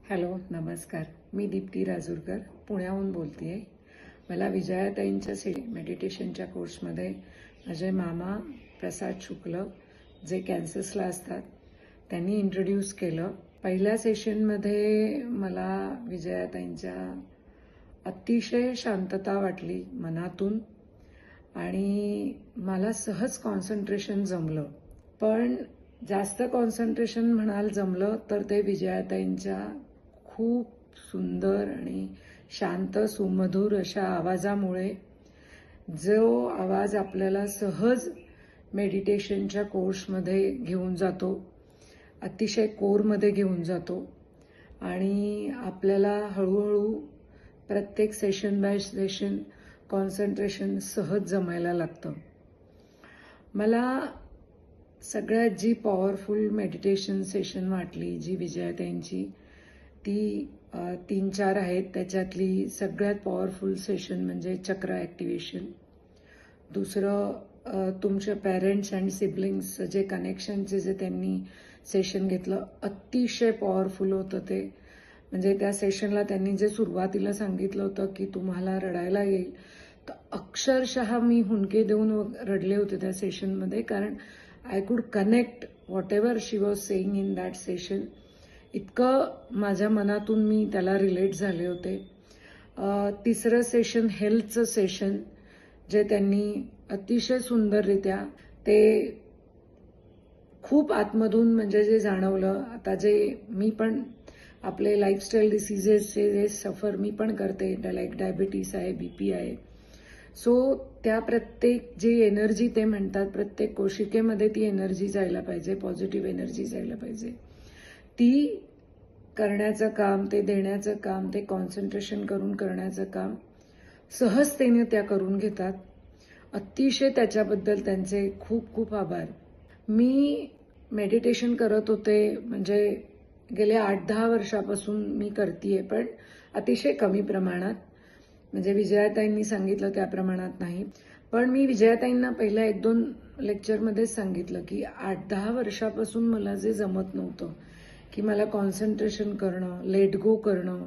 Hello, नमस्कार. मी दीप्ती राजूरकर पुण्याहून बोलतेय. मला विजयाताईंच्या मेडिटेशनच्या कोर्समध्ये माझे मामा प्रसाद शुक्ल, जे कॅन्ससला असतात, त्यांनी इंट्रोड्यूस केलं. पहिल्या सेशनमध्ये मला विजयाताईंच्या अतिशय शांतता वाटली मनातून आणि मला सहज कॉन्सन्ट्रेशन जमलं. पण जास्त कॉन्सन्ट्रेशन म्हणाल जमलं तर ते विजयाताईंच्या खूप सुंदर आणि शांत सुमधुर अशा आवाजामुळे, जो आवाज आपल्याला सहज मेडिटेशनच्या कोर्समध्ये घेऊन जातो, अतिशय कोरमध्ये घेऊन जातो आणि आपल्याला हळूहळू प्रत्येक सेशन बाय सेशन कॉन्सन्ट्रेशन सहज जमायला लागतं. मला सगळ्यात जी पॉवरफुल मेडिटेशन सेशन वाटली जी विजयाताईंची, ती 3-4 आहेत. त्याच्यातली सगळ्यात पॉवरफुल सेशन म्हणजे चक्र ॲक्टिव्हेशन. दुसरं तुमच्या पेरेंट्स अँड सिबलिंग्स जे कनेक्शनचे जे त्यांनी सेशन घेतलं, अतिशय पॉवरफुल होतं ते. म्हणजे त्या सेशनला त्यांनी जे सुरुवातीला सांगितलं होतं की तुम्हाला रडायला येईल, तर अक्षरशः मी हुंदके देऊन रडले होते त्या सेशनमध्ये, कारण I could connect what ever she was saying in that session. इतकं माझ्या मनातून मी त्याला रिलेट झाले होते. तिसरं सेशन हेल्थचं सेशन, जे त्यांनी अतिशय सुंदररित्या, ते खूप आतमधून म्हणजे जे जाणवलं. आता जे मी पण आपले लाईफस्टाईल डिसीजेसचे जे सफर मी पण करते, लाईक डायबिटीस आहे, बीपी आहे. सो त्या प्रत्येक जी एनर्जी ते म्हणतात, प्रत्येक कोशिकेमध्ये ती एनर्जी जायला पाहिजे, पॉझिटिव्ह एनर्जी जायला पाहिजे. ती करण्याचं काम, ते देण्याचं काम, ते कॉन्सन्ट्रेशन करून करण्याचं काम सहजतेने त्या करून घेतात. अतिशय त्याच्याबद्दल त्यांचे खूप खूप आभार. मी मेडिटेशन करत होते, म्हणजे गेल्या 8-10 वर्षापासून मी करतेय, पण अतिशय कमी प्रमाणात. म्हणजे विजयाताईंनी सांगितलं त्या प्रमाणात नाही. पण मी विजयाताईंना पहिल्या 1-2 लेक्चरमध्येच सांगितलं की 8-10 वर्षापासून मला जे जमत नव्हतं, की मला कॉन्सन्ट्रेशन करणं, लेट गो करणं,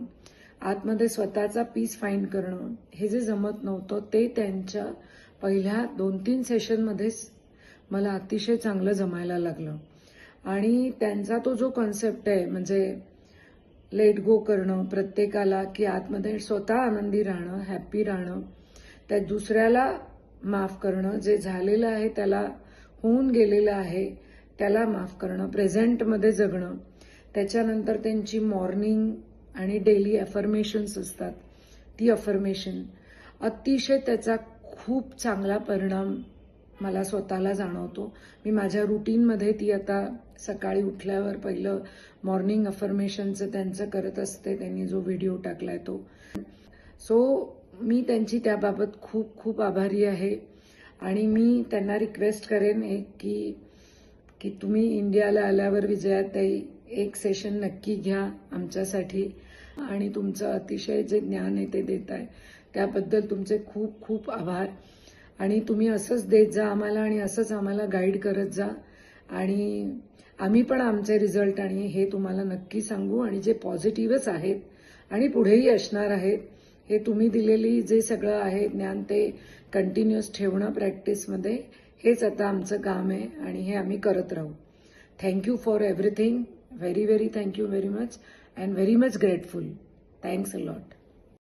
आतमध्ये स्वतःचा पीस फाइंड करणं, हे जे जमत नव्हतं, ते त्यांच्या पहिल्या 2-3 सेशनमध्येच मला अतिशय चांगलं जमायला लागलं. आणि त्यांचा तो जो कॉन्सेप्ट आहे, म्हणजे लेट गो करणं प्रत्येकाला, की आतमध्ये स्वतः आनंदी राहणं, हॅप्पी राहणं, त्या दुसऱ्याला माफ करणं, जे झालेलं आहे त्याला, होऊन गेलेलं आहे त्याला माफ करणं, प्रेझेंटमध्ये जगणं. त्याच्यानंतर त्यांची मॉर्निंग आणि डेली अफर्मेशन्स असतात, ती अफर्मेशन अतिशय त्याचा खूप चांगला परिणाम मला स्वतःला जाणवतो. मी माझ्या रुटीनमध्ये ती आता सकाळी उठल्यावर पहिलं मॉर्निंग अफर्मेशनचं त्यांचं करत असते. त्यांनी जो व्हिडिओ टाकलाय तो. सो मी त्यांची त्याबाबत खूप खूप आभारी आहे. आणि मी त्यांना रिक्वेस्ट करेन की तुम्ही इंडियाला आल्यावर विजयाताई एक सेशन नक्की घ्या आमच्यासाठी. आणि तुमचं अतिशय जे ज्ञान आहे ते देताय, त्याबद्दल तुमचे खूप खूप आभार. आणि तुम्ही असंच देत जा आम्हाला, आणि असंच आम्हाला गाईड करत जा. आणि आम्ही पण आमचे रिझल्ट आणि हे तुम्हाला नक्की सांगू. आणि जे पॉझिटिव्हच आहेत आणि पुढेही असणार आहेत, हे तुम्ही दिलेली जे सगळं आहे ज्ञान, ते कंटिन्युअस ठेवणं प्रॅक्टिसमध्ये, हेच आता आमचं काम आहे आणि हे आम्ही करत राहू. Thank you for everything. Very very thank you very much, and very much grateful. Thanks a lot.